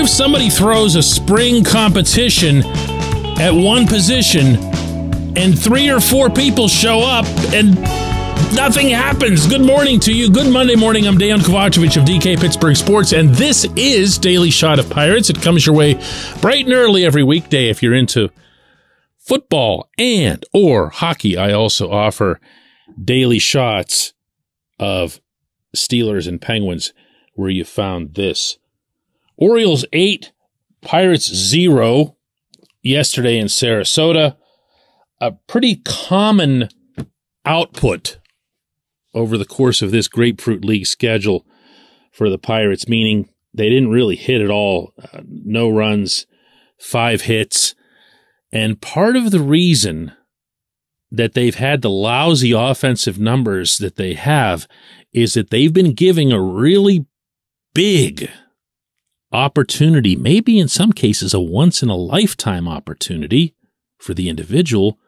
if somebody throws a spring competition at one position and 3 or 4 people show up and nothing happens? Good morning to you. Good Monday morning. I'm Dejan Kovacevic of DK Pittsburgh Sports, and this is Daily Shot of Pirates. It comes your way bright and early every weekday if you're into football and or hockey. I also offer daily shots of Steelers and Penguins where you found this. Orioles 8, Pirates 0 yesterday in Sarasota. A pretty common output over the course of this Grapefruit League schedule for the Pirates, meaning they didn't really hit at all. No runs, 5 hits. And part of the reason that they've had the lousy offensive numbers that they have is that they've been giving a really big opportunity, maybe in some cases a once-in-a-lifetime opportunity for the individual,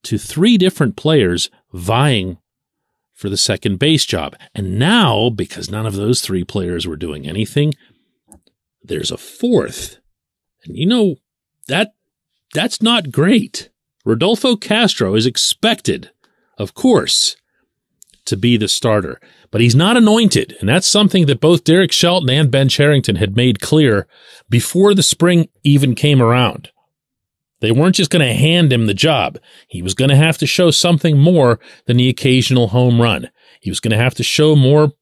to 3 different players vying for the second base job. And now, because none of those 3 players were doing anything, there's a 4th. And you know, that's not great. Rodolfo Castro is expected, of course, to be the starter, but he's not anointed. And that's something that both Derek Shelton and Ben Cherington had made clear before the spring even came around. They weren't just going to hand him the job. He was going to have to show something more than the occasional home run. He was going to have to show more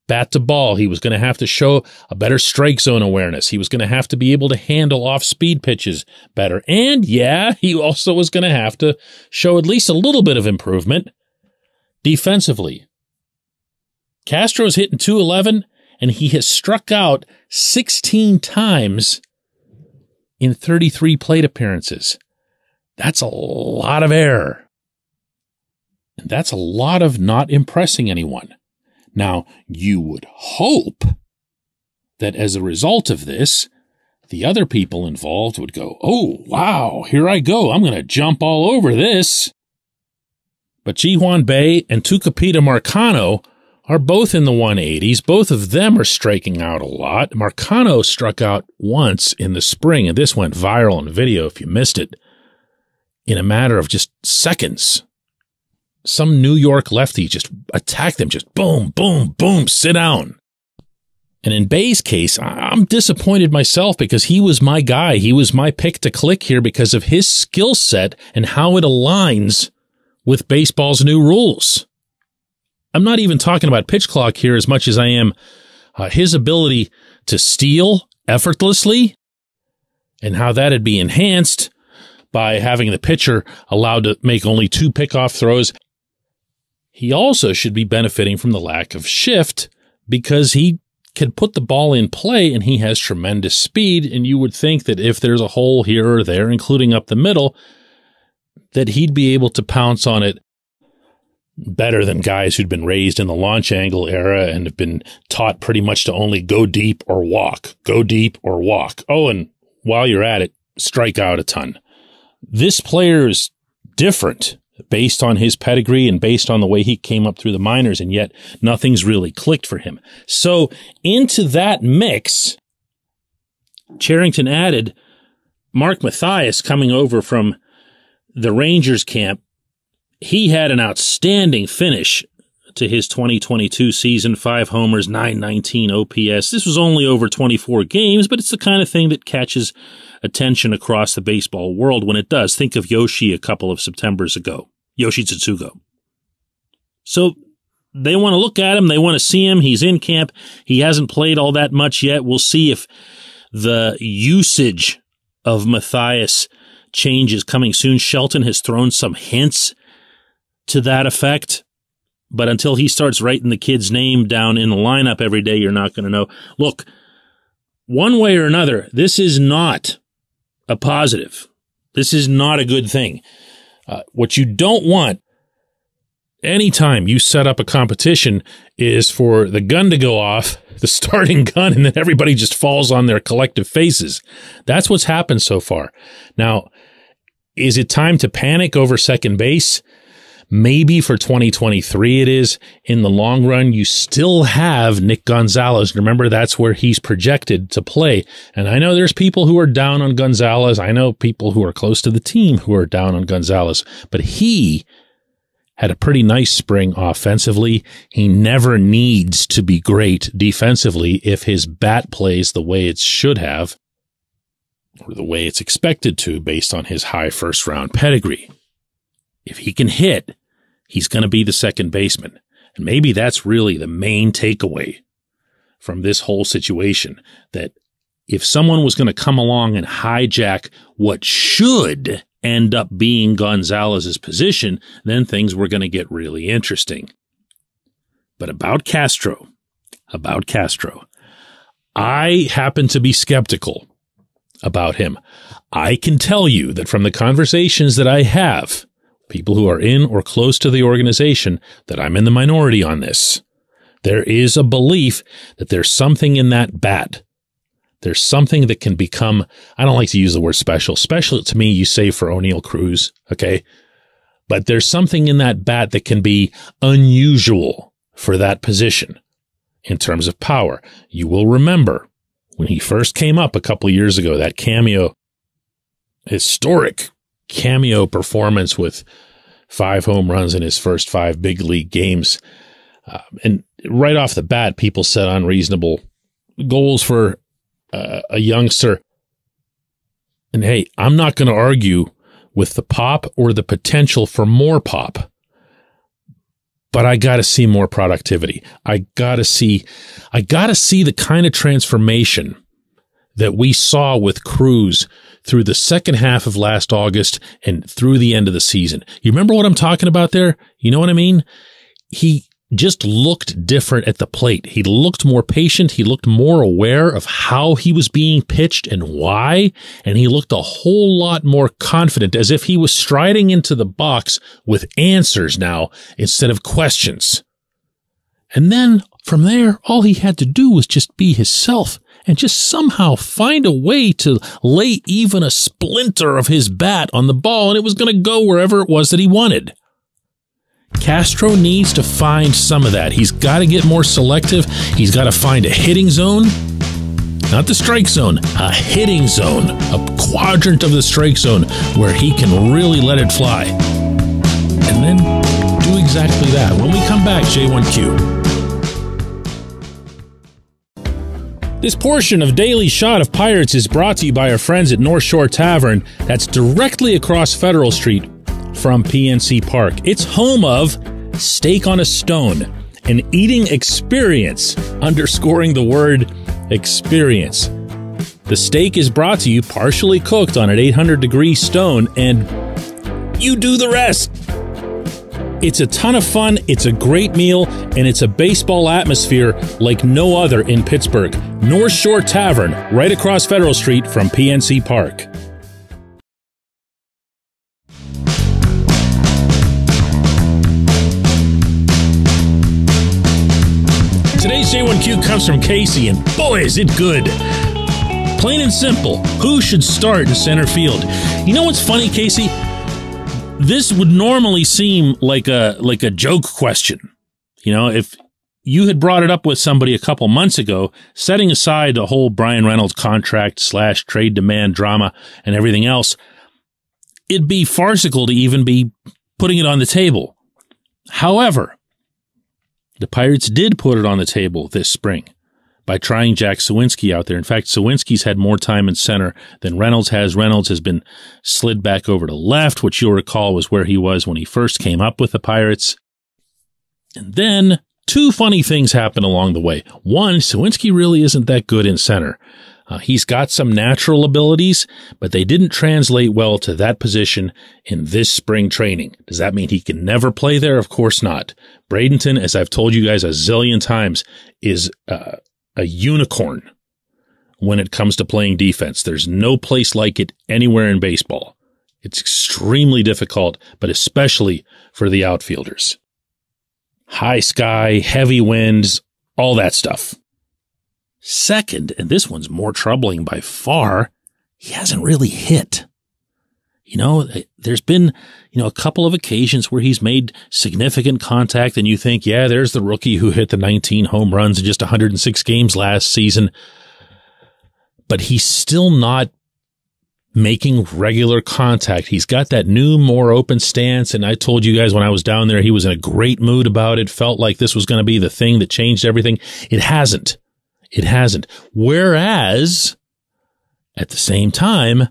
bat to ball. He was going to have to show a better strike zone awareness. He was going to have to be able to handle off-speed pitches better. And yeah, he also was going to have to show at least a little bit of improvement defensively. Castro's hitting .211, and he has struck out 16 times in 33 plate appearances. That's a lot of error. And that's a lot of not impressing anyone. Now, you would hope that as a result of this, the other people involved would go, oh, wow, here I go. I'm going to jump all over this. But Ji-hwan Bae and Tucupita Marcano are both in the 180s. Both of them are striking out a lot. Marcano struck out once in the spring, and this went viral on video if you missed it, in a matter of just seconds. Some New York lefty just attacked them, just boom, boom, boom, sit down. And in Bae's case, I'm disappointed myself because he was my guy. He was my pick to click here because of his skill set and how it aligns with baseball's new rules. I'm not even talking about pitch clock here as much as I am his ability to steal effortlessly and how that'd be enhanced by having the pitcher allowed to make only 2 pickoff throws. He also should be benefiting from the lack of shift because he can put the ball in play and he has tremendous speed. And you would think that if there's a hole here or there, including up the middle, that he'd be able to pounce on it better than guys who'd been raised in the launch angle era and have been taught pretty much to only go deep or walk, go deep or walk. Oh, and while you're at it, strike out a ton. This player is different based on his pedigree and based on the way he came up through the minors, and yet nothing's really clicked for him. So into that mix, Cherington added Mark Mathias coming over from the Rangers camp. He had an outstanding finish to his 2022 season, 5 homers, 919 OPS. This was only over 24 games, but it's the kind of thing that catches attention across the baseball world when it does. Think of Yoshi a couple of Septembers ago, Yoshi Tsutsugo. So they want to look at him. They want to see him. He's in camp. He hasn't played all that much yet. We'll see if the usage of Mathias changes coming soon. Shelton has thrown some hints to that effect, but until he starts writing the kid's name down in the lineup every day, you're not going to know. Look, one way or another, this is not a positive. This is not a good thing. What you don't want anytime you set up a competition is for the gun to go off, the starting gun, and then everybody just falls on their collective faces. That's what's happened so far. Now, is it time to panic over second base? Maybe for 2023 it is. In the long run, you still have Nick Gonzalez. Remember, that's where he's projected to play. And I know there's people who are down on Gonzalez. I know people who are close to the team who are down on Gonzalez. But he had a pretty nice spring offensively. He never needs to be great defensively if his bat plays the way it should have, or the way it's expected to based on his high first-round pedigree. If he can hit, he's going to be the second baseman. And maybe that's really the main takeaway from this whole situation, that if someone was going to come along and hijack what should end up being Gonzalez's position, then things were going to get really interesting. But about Castro, I happen to be skeptical about him. I can tell you that from the conversations that I have, people who are in or close to the organization, that I'm in the minority on this. There is a belief that there's something in that bat. There's something that can become, I don't like to use the word special. Special to me, you say for O'Neal Cruz, okay? But there's something in that bat that can be unusual for that position in terms of power. You will remember when he first came up a couple of years ago, that historic cameo performance with 5 home runs in his first 5 big league games. And right off the bat, people set unreasonable goals for a youngster. And hey, I'm not going to argue with the pop or the potential for more pop, but I got to see more productivity. I got to see the kind of transformation that we saw with Cruz through the second half of last August and through the end of the season. You remember what I'm talking about there? You know what I mean? He just looked different at the plate. He looked more patient. He looked more aware of how he was being pitched and why. And he looked a whole lot more confident, as if he was striding into the box with answers now instead of questions. And then from there, all he had to do was just be himself and just somehow find a way to lay even a splinter of his bat on the ball, and it was going to go wherever it was that he wanted. Castro needs to find some of that. He's got to get more selective. He's got to find a hitting zone, not the strike zone, a hitting zone, a quadrant of the strike zone where he can really let it fly. And then do exactly that. When we come back, J1Q. This portion of Daily Shot of Pirates is brought to you by our friends at North Shore Tavern. That's directly across Federal Street from PNC Park. It's home of Steak on a Stone, an eating experience, underscoring the word experience. The steak is brought to you partially cooked on an 800-degree stone, and you do the rest. It's a ton of fun, it's a great meal, and it's a baseball atmosphere like no other in Pittsburgh. North Shore Tavern, right across Federal Street from PNC Park. Today's J1Q comes from Casey, and boy, is it good. Plain and simple, who should start in center field? You know what's funny, Casey? This would normally seem like a joke question. You know, if you had brought it up with somebody a couple months ago, setting aside the whole Brian Reynolds contract / trade demand drama and everything else, it'd be farcical to even be putting it on the table. However, the Pirates did put it on the table this spring by trying Jack Suwinski out there. In fact, Suwinski's had more time in center than Reynolds has. Reynolds has been slid back over to left, which you'll recall was where he was when he first came up with the Pirates. And then 2 funny things happened along the way. One, Suwinski really isn't that good in center. He's got some natural abilities, but they didn't translate well to that position in this spring training. Does that mean he can never play there? Of course not. Bradenton, as I've told you guys a zillion times, is a unicorn when it comes to playing defense. There's no place like it anywhere in baseball. It's extremely difficult, but especially for the outfielders. High sky, heavy winds, all that stuff. Second, and this one's more troubling by far, he hasn't really hit. there's been, a couple of occasions where he's made significant contact and you think, yeah, there's the rookie who hit the 19 home runs in just 106 games last season. But he's still not making regular contact. He's got that new, more open stance. And I told you guys when I was down there, he was in a great mood about it. Felt like this was going to be the thing that changed everything. It hasn't. Whereas at the same time,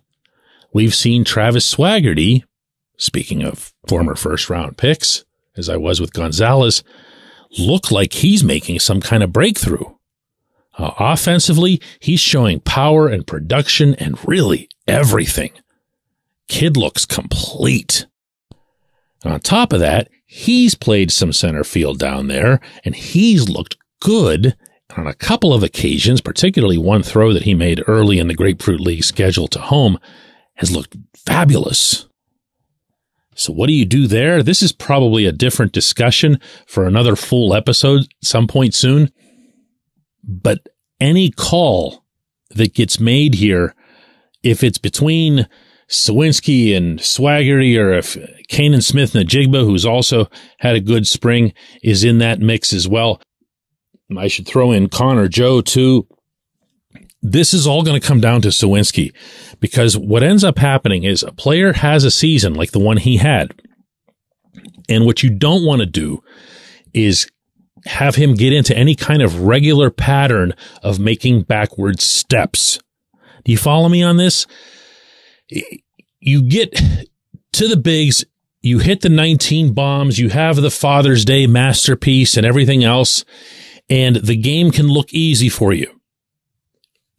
we've seen Travis Swaggerty, speaking of former first-round picks, as I was with Gonzalez, look like he's making some kind of breakthrough. Offensively, he's showing power and production and really everything. Kid looks complete. And on top of that, he's played some center field down there, and he's looked good on a couple of occasions, particularly one throw that he made early in the Grapefruit League schedule to home, has looked fabulous. So what do you do there? This is probably a different discussion for another full episode some point soon. But any call that gets made here, if it's between Sawinski and Swaggerty, or if Kanan Smith-Njigba, who's also had a good spring, is in that mix as well, I should throw in Connor Joe too. This is all going to come down to Sawinski, because what ends up happening is a player has a season like the one he had. And what you don't want to do is have him get into any kind of regular pattern of making backward steps. Do you follow me on this? You get to the bigs, you hit the 19 bombs, you have the Father's Day masterpiece and everything else, and the game can look easy for you.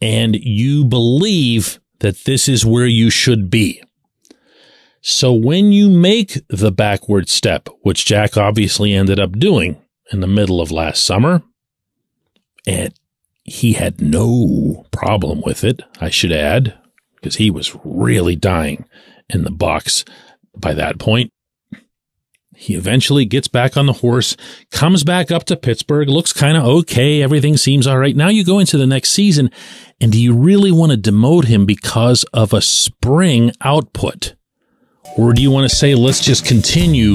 And you believe that this is where you should be. So when you make the backward step, which Jack obviously ended up doing in the middle of last summer, and he had no problem with it, I should add, because he was really dying in the Bucs by that point. He eventually gets back on the horse, comes back up to Pittsburgh, looks kind of okay, everything seems all right. Now you go into the next season, and do you really want to demote him because of a spring output? Or do you want to say, let's just continue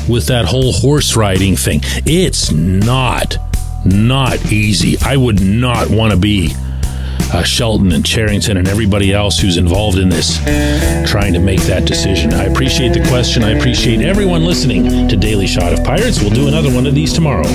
with that whole horse riding thing? It's not easy. I would not want to be Shelton and Charrington and everybody else who's involved in this, trying to make that decision. I appreciate the question. I appreciate everyone listening to Daily Shot of Pirates. We'll do another one of these tomorrow.